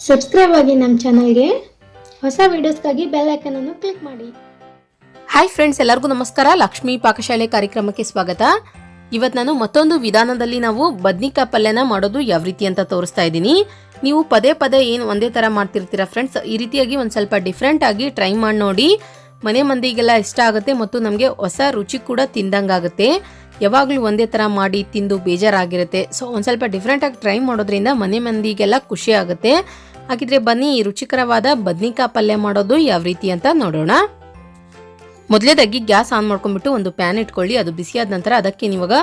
Subscribe ಆಗಿ ನಮ್ಮ ಚಾನಲ್ಗೆ. ಹೊಸ ವಿಡಿಯೋಸ್ಗಾಗಿ ಬೆಲ್ ಐಕಾನ್ ಅನ್ನು ಕ್ಲಿಕ್ ಮಾಡಿ. ಹಾಯ್ ಫ್ರೆಂಡ್ಸ್, ಎಲ್ಲರಿಗೂ ನಮಸ್ಕಾರ. ಲಕ್ಷ್ಮಿ ಪಾಕಶಾಲೆ ಕಾರ್ಯಕ್ರಮಕ್ಕೆ ಸ್ವಾಗತ. ಇವತ್ತು ನಾನು ಮತ್ತೊಂದು ವಿಧಾನದಲ್ಲಿ ನಾವು ಬದ್ನಿಕಾಯಿ ಪಲ್ಯನ ಮಾಡೋದು ಯಾವ ರೀತಿ ಅಂತ ತೋರಿಸ್ತಾ ಇದ್ದೀನಿ. ನೀವು ಪದೇ ಪದೇ ಏನು ಒಂದೇ ಥರ ಮಾಡ್ತಿರ್ತೀರಾ ಫ್ರೆಂಡ್ಸ್, ಈ ರೀತಿಯಾಗಿ ಒಂದು ಸ್ವಲ್ಪ ಡಿಫ್ರೆಂಟ್ ಆಗಿ ಟ್ರೈ ಮಾಡಿ ನೋಡಿ. ಮನೆ ಮಂದಿಗೆಲ್ಲ ಇಷ್ಟ ಆಗುತ್ತೆ ಮತ್ತು ನಮಗೆ ಹೊಸ ರುಚಿ ಕೂಡ ತಿಂದಂಗಾಗುತ್ತೆ. ಯಾವಾಗಲೂ ಒಂದೇ ಥರ ಮಾಡಿ ತಿಂದು ಬೇಜಾರಾಗಿರುತ್ತೆ. ಸೊ ಒಂದು ಸ್ವಲ್ಪ ಡಿಫ್ರೆಂಟಾಗಿ ಟ್ರೈ ಮಾಡೋದ್ರಿಂದ ಮನೆ ಮಂದಿಗೆಲ್ಲ ಖುಷಿ ಆಗುತ್ತೆ. ಹಾಗಿದ್ರೆ ಬನ್ನಿ ಈ ರುಚಿಕರವಾದ ಬದ್ನಿಕಾಯಿ ಪಲ್ಯ ಮಾಡೋದು ಯಾವ ರೀತಿ ಅಂತ ನೋಡೋಣ. ಮೊದಲೇದಾಗಿ ಗ್ಯಾಸ್ ಆನ್ ಮಾಡ್ಕೊಂಡ್ಬಿಟ್ಟು ಒಂದು ಪ್ಯಾನ್ ಇಟ್ಕೊಳ್ಳಿ. ಅದು ಬಿಸಿಯಾದ ನಂತರ ಅದಕ್ಕೆ ನೀವಾಗ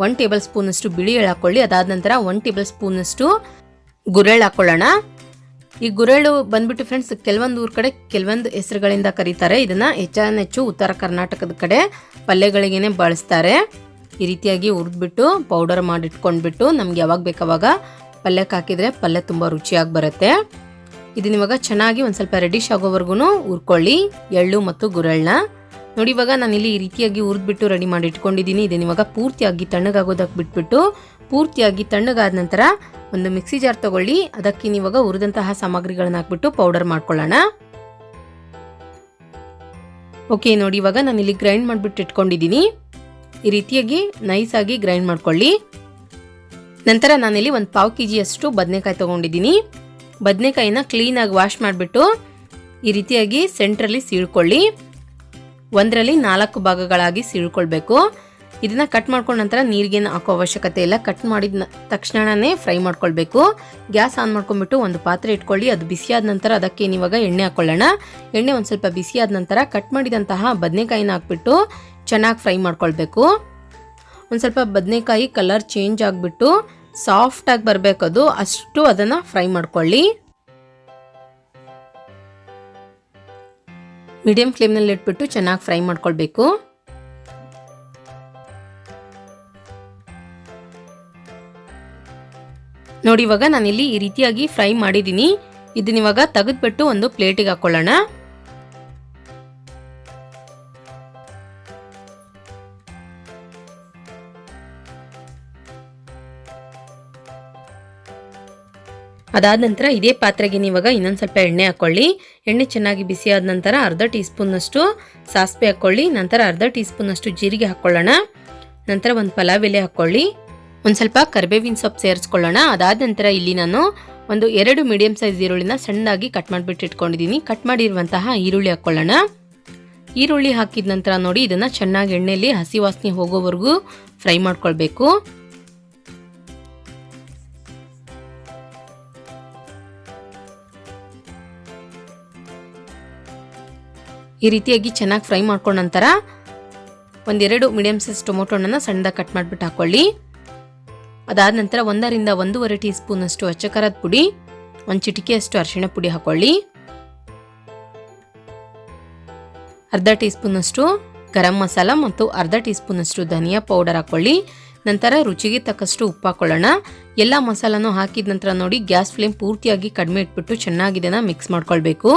1 ಟೇಬಲ್ ಸ್ಪೂನಷ್ಟು ಬಿಳಿ ಎಳ್ಳು ಹಾಕೊಳ್ಳಿ. ಅದಾದ ನಂತರ 1 ಟೇಬಲ್ ಸ್ಪೂನಷ್ಟು ಗುರೆಳ್ಳು ಹಾಕೊಳ್ಳೋಣ. ಈ ಗುರೆಳ್ಳು ಬಂದ್ಬಿಟ್ಟು ಫ್ರೆಂಡ್ಸ್ ಕೆಲವೊಂದು ಊರ ಕಡೆ ಕೆಲವೊಂದು ಹೆಸರುಗಳಿಂದ ಕರೀತಾರೆ. ಇದನ್ನ ಹೆಚ್ಚು ಉತ್ತರ ಕರ್ನಾಟಕದ ಕಡೆ ಪಲ್ಯಗಳಿಗೇನೆ ಬಳಸ್ತಾರೆ. ಈ ರೀತಿಯಾಗಿ ಹುರಿದ್ಬಿಟ್ಟು ಪೌಡರ್ ಮಾಡಿ ಇಟ್ಕೊಂಡ್ಬಿಟ್ಟು ನಮ್ಗೆ ಯಾವಾಗ ಬೇಕಾವಾಗ ಪಲ್ಯಕ್ಕೆ ಹಾಕಿದ್ರೆ ಪಲ್ಯ ತುಂಬ ರುಚಿಯಾಗಿ ಬರುತ್ತೆ. ಇದನ್ನ ಇವಾಗ ಚೆನ್ನಾಗಿ ಒಂದು ಸ್ವಲ್ಪ ರೆಡಿಶ್ ಆಗೋವರೆಗೂ ಹುರ್ಕೊಳ್ಳಿ ಎಳ್ಳು ಮತ್ತು ಗುರೆಳ್ಳನ್ನ. ನೋಡಿ ಇವಾಗ ನಾನು ಇಲ್ಲಿ ಈ ರೀತಿಯಾಗಿ ಹುರಿದ್ಬಿಟ್ಟು ರೆಡಿ ಮಾಡಿ ಇಟ್ಕೊಂಡಿದ್ದೀನಿ. ಇದನ್ನ ಇವಾಗ ಪೂರ್ತಿಯಾಗಿ ತಣ್ಣಗಾಗೋದಕ್ಕೆ ಬಿಟ್ಬಿಟ್ಟು ಪೂರ್ತಿಯಾಗಿ ತಣ್ಣಗಾದ ನಂತರ ಒಂದು ಮಿಕ್ಸಿ ಜಾರ್ ತಗೊಳ್ಳಿ. ಅದಕ್ಕೆ ನೀವಾಗ ಹುರಿದಂತಹ ಸಾಮಗ್ರಿಗಳನ್ನ ಹಾಕ್ಬಿಟ್ಟು ಪೌಡರ್ ಮಾಡ್ಕೊಳ್ಳೋಣ. ಓಕೆ, ನೋಡಿ ಇವಾಗ ನಾನು ಇಲ್ಲಿ ಗ್ರೈಂಡ್ ಮಾಡಿಬಿಟ್ಟು ಇಟ್ಕೊಂಡಿದ್ದೀನಿ. ಈ ರೀತಿಯಾಗಿ ನೈಸ್ ಆಗಿ ಗ್ರೈಂಡ್ ಮಾಡ್ಕೊಳ್ಳಿ. ನಂತರ ನಾನಿಲ್ಲಿ ಒಂದು 1/4 kg ಅಷ್ಟು ಬದನೆಕಾಯಿ ತಗೊಂಡಿದ್ದೀನಿ. ಬದನೆಕಾಯಿನ ಕ್ಲೀನಾಗಿ ವಾಶ್ ಮಾಡಿಬಿಟ್ಟು ಈ ರೀತಿಯಾಗಿ ಸೆಂಟ್ರಲ್ಲಿ ಸೀಳ್ಕೊಳ್ಳಿ. 1ರಲ್ಲಿ 4 ಭಾಗಗಳಾಗಿ ಸೀಳ್ಕೊಳ್ಬೇಕು. ಇದನ್ನ ಕಟ್ ಮಾಡ್ಕೊಂಡ ನಂತರ ನೀರಿಗೇನು ಹಾಕೋ ಅವಶ್ಯಕತೆ ಇಲ್ಲ. ಕಟ್ ಮಾಡಿದ ತಕ್ಷಣನೇ ಫ್ರೈ ಮಾಡ್ಕೊಳ್ಬೇಕು. ಗ್ಯಾಸ್ ಆನ್ ಮಾಡ್ಕೊಂಡ್ಬಿಟ್ಟು ಒಂದು ಪಾತ್ರೆ ಇಟ್ಕೊಳ್ಳಿ. ಅದು ಬಿಸಿಯಾದ ನಂತರ ಅದಕ್ಕೆ ನೀವಾಗ ಎಣ್ಣೆ ಹಾಕೊಳ್ಳೋಣ. ಎಣ್ಣೆ ಒಂದು ಸ್ವಲ್ಪ ಬಿಸಿಯಾದ ನಂತರ ಕಟ್ ಮಾಡಿದಂತಹ ಬದನೆಕಾಯಿನ ಹಾಕ್ಬಿಟ್ಟು ಚೆನ್ನಾಗಿ ಫ್ರೈ ಮಾಡ್ಕೊಳ್ಬೇಕು. ಒಂದು ಸ್ವಲ್ಪ ಬದನೆಕಾಯಿ ಕಲರ್ ಚೇಂಜ್ ಆಗಿಬಿಟ್ಟು ಸಾಫ್ಟಾಗಿ ಬರಬೇಕದು, ಅಷ್ಟು ಅದನ್ನು ಫ್ರೈ ಮಾಡ್ಕೊಳ್ಳಿ. ಮೀಡಿಯಂ ಫ್ಲೇಮ್ನಲ್ಲಿ ಇಟ್ಬಿಟ್ಟು ಚೆನ್ನಾಗಿ ಫ್ರೈ ಮಾಡ್ಕೊಳ್ಬೇಕು. ನೋಡಿ ಇವಾಗ ನಾನಿಲ್ಲಿ ಈ ರೀತಿಯಾಗಿ ಫ್ರೈ ಮಾಡಿದ್ದೀನಿ. ಇದನ್ನ ಇವಾಗ ತೆಗೆದ್ಬಿಟ್ಟು ಒಂದು ಪ್ಲೇಟಿಗೆ ಹಾಕೊಳ್ಳೋಣ. ಅದಾದ ನಂತರ ಇದೇ ಪಾತ್ರೆಗೆ ನೀವಾಗ ಇನ್ನೊಂದು ಸ್ವಲ್ಪ ಎಣ್ಣೆ ಹಾಕೊಳ್ಳಿ. ಎಣ್ಣೆ ಚೆನ್ನಾಗಿ ಬಿಸಿಯಾದ ನಂತರ 1/2 ಟೀ ಸ್ಪೂನಷ್ಟು ಸಾಸಿವೆ ಹಾಕೊಳ್ಳಿ. ನಂತರ 1/2 ಟೀ ಸ್ಪೂನಷ್ಟು ಜೀರಿಗೆ ಹಾಕೊಳ್ಳೋಣ. ನಂತರ ಒಂದು ಪಲಾವ್ ಎಲೆ ಹಾಕೊಳ್ಳಿ. ಒಂದು ಸ್ವಲ್ಪ ಕರಿಬೇವಿನ ಸೊಪ್ಪು ಸೇರಿಸ್ಕೊಳ್ಳೋಣ. ಅದಾದ ನಂತರ ಇಲ್ಲಿ ನಾನು ಒಂದು 2 ಮೀಡಿಯಂ ಸೈಜ್ ಈರುಳ್ಳಿನ ಸಣ್ಣದಾಗಿ ಕಟ್ ಮಾಡಿಬಿಟ್ಟು ಇಟ್ಕೊಂಡಿದ್ದೀನಿ. ಕಟ್ ಮಾಡಿರುವಂತಹ ಈರುಳ್ಳಿ ಹಾಕೊಳ್ಳೋಣ. ಈರುಳ್ಳಿ ಹಾಕಿದ ನಂತರ ನೋಡಿ ಇದನ್ನ ಚೆನ್ನಾಗಿ ಎಣ್ಣೆಯಲ್ಲಿ ಹಸಿ ವಾಸನೆ ಹೋಗೋವರೆಗೂ ಫ್ರೈ ಮಾಡ್ಕೊಳ್ಬೇಕು. ಈ ರೀತಿಯಾಗಿ ಚೆನ್ನಾಗಿ ಫ್ರೈ ಮಾಡ್ಕೊಂಡ ನಂತರ 1-2 ಮೀಡಿಯಂ ಸೈಜ್ ಟೊಮೊಟೊನ ಸಣ್ಣದಾಗಿ ಕಟ್ ಮಾಡಿಬಿಟ್ಟು ಹಾಕೊಳ್ಳಿ. ಅದಾದ ನಂತರ 1ರಿಂದ 1.5 ಟೀ ಸ್ಪೂನಷ್ಟು ಅಚ್ಚ ಖಾರದ ಪುಡಿ, 1 ಚಿಟಿಕೆಯಷ್ಟು ಅರಿಶಿಣ ಪುಡಿ ಹಾಕೊಳ್ಳಿ. 1/2 ಟೀ ಸ್ಪೂನಷ್ಟು ಗರಂ ಮಸಾಲ ಮತ್ತು 1/2 ಟೀ ಸ್ಪೂನಷ್ಟು ಧನಿಯಾ ಪೌಡರ್ ಹಾಕೊಳ್ಳಿ. ನಂತರ ರುಚಿಗೆ ತಕ್ಕಷ್ಟು ಉಪ್ಪು ಹಾಕೊಳ್ಳೋಣ. ಎಲ್ಲ ಮಸಾಲನೂ ಹಾಕಿದ ನಂತರ ನೋಡಿ ಗ್ಯಾಸ್ ಫ್ಲೇಮ್ ಪೂರ್ತಿಯಾಗಿ ಕಡಿಮೆ ಇಟ್ಬಿಟ್ಟು ಚೆನ್ನಾಗಿ ಇದನ್ನ ಮಿಕ್ಸ್ ಮಾಡ್ಕೊಳ್ಬೇಕು.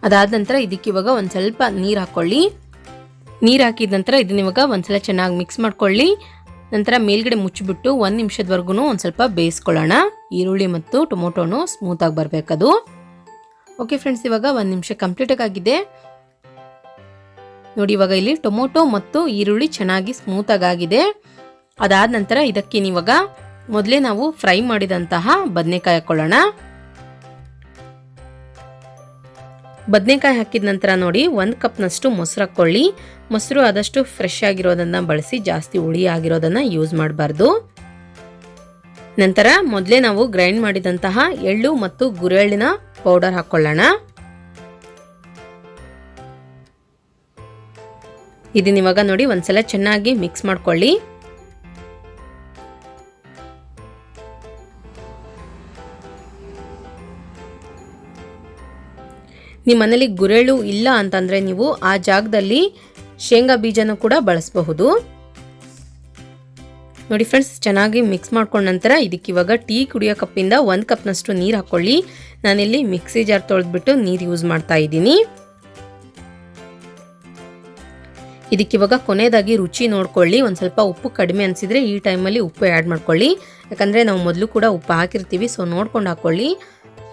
ಅದಾದ ನಂತರ ಇದಕ್ಕೆ ಇವಾಗ ಒಂದು ಸ್ವಲ್ಪ ನೀರು ಹಾಕೊಳ್ಳಿ. ನೀರು ಹಾಕಿದ ನಂತರ ಇದನ್ನ ಇವಾಗ ಒಂದ್ಸಲ ಚೆನ್ನಾಗಿ ಮಿಕ್ಸ್ ಮಾಡ್ಕೊಳ್ಳಿ. ನಂತರ ಮೇಲ್ಗಡೆ ಮುಚ್ಚಿಬಿಟ್ಟು 1 ನಿಮಿಷದವರೆಗೂ ಒಂದು ಸ್ವಲ್ಪ ಬೇಯಿಸ್ಕೊಳ್ಳೋಣ. ಈರುಳ್ಳಿ ಮತ್ತು ಟೊಮೊಟೊನು ಸ್ಮೂತಾಗಿ ಬರಬೇಕದು. ಓಕೆ ಫ್ರೆಂಡ್ಸ್, ಇವಾಗ 1 ನಿಮಿಷ ಕಂಪ್ಲೀಟಾಗಿ ಆಗಿದೆ. ನೋಡಿ ಇವಾಗ ಇಲ್ಲಿ ಟೊಮೊಟೊ ಮತ್ತು ಈರುಳ್ಳಿ ಚೆನ್ನಾಗಿ ಸ್ಮೂತಾಗಿ ಆಗಿದೆ. ಅದಾದ ನಂತರ ಇದಕ್ಕೆ ನೀವಾಗ ಮೊದಲೇ ನಾವು ಫ್ರೈ ಮಾಡಿದಂತಹ ಬದನೆಕಾಯಿ ಹಾಕೊಳ್ಳೋಣ. ಬದನೆಕಾಯಿ ಹಾಕಿದ ನಂತರ ನೋಡಿ 1 ಕಪ್ನಷ್ಟು ಮೊಸರು ಹಾಕ್ಕೊಳ್ಳಿ. ಮೊಸರು ಆದಷ್ಟು ಫ್ರೆಶ್ ಆಗಿರೋದನ್ನ ಬಳಸಿ, ಜಾಸ್ತಿ ಹುಳಿ ಆಗಿರೋದನ್ನ ಯೂಸ್ ಮಾಡಬಾರ್ದು. ನಂತರ ಮೊದಲೇ ನಾವು ಗ್ರೈಂಡ್ ಮಾಡಿದಂತಹ ಎಳ್ಳು ಮತ್ತು ಗುರೆಳ್ಳಿನ ಪೌಡರ್ ಹಾಕ್ಕೊಳ್ಳೋಣ. ಇದನ್ನ ಇವಾಗ ನೋಡಿ ಒಂದ್ಸಲ ಚೆನ್ನಾಗಿ ಮಿಕ್ಸ್ ಮಾಡ್ಕೊಳ್ಳಿ. ನಿಮ್ಮ ಮನೇಲಿ ಗುರೆಳ್ಳು ಇಲ್ಲ ಅಂತಂದರೆ ನೀವು ಆ ಜಾಗದಲ್ಲಿ ಶೇಂಗಾ ಬೀಜನೂ ಕೂಡ ಬಳಸಬಹುದು. ನೋಡಿ ಫ್ರೆಂಡ್ಸ್, ಚೆನ್ನಾಗಿ ಮಿಕ್ಸ್ ಮಾಡ್ಕೊಂಡ ನಂತರ ಇದಕ್ಕೆ ಇವಾಗ ಟೀ ಕುಡಿಯೋ ಕಪ್ಪಿಂದ 1 ಕಪ್ನಷ್ಟು ನೀರು ಹಾಕ್ಕೊಳ್ಳಿ. ನಾನಿಲ್ಲಿ ಮಿಕ್ಸಿ ಜಾರ್ ತೊಳೆದ್ಬಿಟ್ಟು ನೀರು ಯೂಸ್ ಮಾಡ್ತಾ ಇದ್ದೀನಿ. ಇದಕ್ಕಿವಾಗ ಕೊನೆಯದಾಗಿ ರುಚಿ ನೋಡ್ಕೊಳ್ಳಿ. ಒಂದು ಸ್ವಲ್ಪ ಉಪ್ಪು ಕಡಿಮೆ ಅನಿಸಿದರೆ ಈ ಟೈಮಲ್ಲಿ ಉಪ್ಪು ಆ್ಯಡ್ ಮಾಡ್ಕೊಳ್ಳಿ. ಯಾಕಂದರೆ ನಾವು ಮೊದಲು ಕೂಡ ಉಪ್ಪು ಹಾಕಿರ್ತೀವಿ, ಸೊ ನೋಡ್ಕೊಂಡು ಹಾಕ್ಕೊಳ್ಳಿ.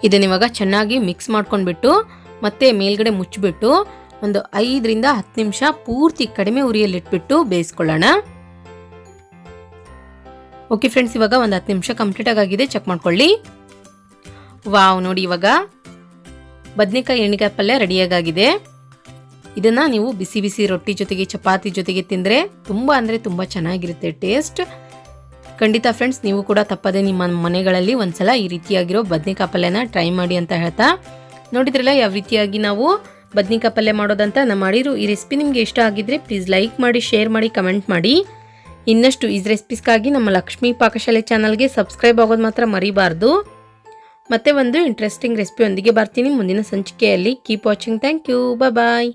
ಇದನ್ನಿವಾಗ ಚೆನ್ನಾಗಿ ಮಿಕ್ಸ್ ಮಾಡ್ಕೊಂಡ್ಬಿಟ್ಟು ಮತ್ತೆ ಮೇಲ್ಗಡೆ ಮುಚ್ಚಿಬಿಟ್ಟು ಒಂದು 5 ರಿಂದ 10 ನಿಮಿಷ ಪೂರ್ತಿ ಕಡಿಮೆ ಉರಿಯಲ್ಲಿಟ್ಬಿಟ್ಟು ಬೇಯಿಸ್ಕೊಳ್ಳೋಣ. ಓಕೆ ಫ್ರೆಂಡ್ಸ್, ಇವಾಗ ಒಂದು 10 ನಿಮಿಷ ಕಂಪ್ಲೀಟ್ ಆಗಿದೆ, ಚೆಕ್ ಮಾಡ್ಕೊಳ್ಳಿ. ವಾವ್, ನೋಡಿ ಇವಾಗ ಬದನೆಕಾಯಿ ಎಣ್ಣೆಕಾಯಿ ಪಲ್ಯ ರೆಡಿಯಾಗಿದೆ. ಇದನ್ನು ನೀವು ಬಿಸಿ ಬಿಸಿ ರೊಟ್ಟಿ ಜೊತೆಗೆ ಚಪಾತಿ ಜೊತೆಗೆ ತಿಂದರೆ ತುಂಬ ಚೆನ್ನಾಗಿರುತ್ತೆ ಟೇಸ್ಟ್. ಖಂಡಿತ ಫ್ರೆಂಡ್ಸ್, ನೀವು ಕೂಡ ತಪ್ಪದೆ ನಿಮ್ಮ ಮನೆಗಳಲ್ಲಿ ಒಂದ್ಸಲ ಈ ರೀತಿಯಾಗಿರೋ ಬದನೆಕಾಯಿ ಪಲ್ಯನ ಟ್ರೈ ಮಾಡಿ ಅಂತ ಹೇಳ್ತಾ, ನೋಡಿದ್ರಲ್ಲ ಯಾವ ರೀತಿಯಾಗಿ ನಾವು ಬದನೆಕಾಯಿ ಪಲ್ಯ ಮಾಡೋದಂತ ನಾನು ಮಾಡಿರೋ ಈ ರೆಸಿಪಿ ನಿಮಗೆ ಇಷ್ಟ ಆಗಿದ್ರೆ ಪ್ಲೀಸ್ ಲೈಕ್ ಮಾಡಿ, ಶೇರ್ ಮಾಡಿ, ಕಮೆಂಟ್ ಮಾಡಿ. ಇನ್ನಷ್ಟು ಈ ರೆಸಿಪೀಸ್ಗಾಗಿ ನಮ್ಮ ಲಕ್ಷ್ಮೀ ಪಾಕಶಾಲೆ ಚಾನಲ್ಗೆ ಸಬ್ಸ್ಕ್ರೈಬ್ ಆಗೋದು ಮಾತ್ರ ಮರಿಬಾರ್ದು. ಮತ್ತೆ ಒಂದು ಇಂಟ್ರೆಸ್ಟಿಂಗ್ ರೆಸಿಪಿಯೊಂದಿಗೆ ಬರ್ತೀನಿ ಮುಂದಿನ ಸಂಚಿಕೆಯಲ್ಲಿ. Keep watching. Thank you. Bye.